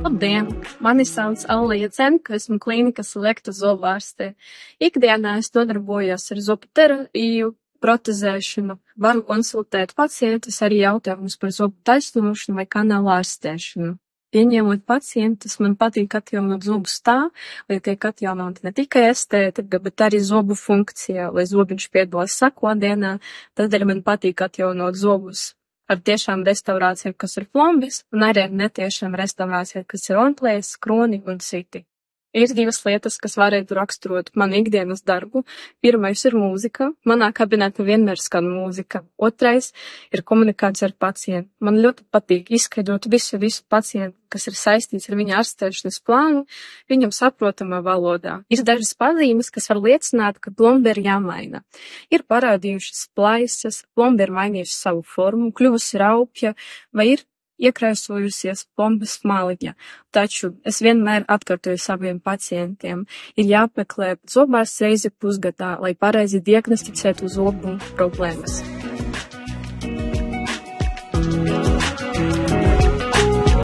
Labdien! Mani sauc Aula Jacenko, esmu klīnikas lekta zobārste. Ikdienā es nodarbojos ar zobu terapiju, protezēšanu, varu konsultēt pacientus arī jautājumus par zobu taisnošanu vai kanāla ārstēšanu. Pieņemot pacientus, man patīk atjaunot zobus tā, lai tiek atjaunota ne tikai estētika, bet arī zobu funkcija, lai zobiņš piedalās sakodienā. Tādēļ man patīk atjaunot zobus ar tiešām restaurāciju, kas ir plombis, un arī ar netiešām restaurāciju, kas ir onplēs, kroni un citi. Ir divas lietas, kas varētu raksturot manu ikdienas darbu. Pirmais ir mūzika. Manā kabinetā vienmēr skan mūzika. Otrais ir komunikācija ar pacientu. Man ļoti patīk izskaidrot visu pacientu, kas ir saistīts ar viņa ārstēšanas plānu, viņam saprotamā valodā. Ir dažas pazīmes, kas var liecināt, ka plomba ir jāmaina. Ir parādījušas plaisas, plomba ir mainījusi savu formu, kļuvusi raupja, vai ir iekraisojusies plombas maliņa. Taču es vienmēr atkārtoju saviem pacientiem, ir jāmeklē zobārsts reizi pusgadā, lai pareizi diagnosticētu zobu problēmas.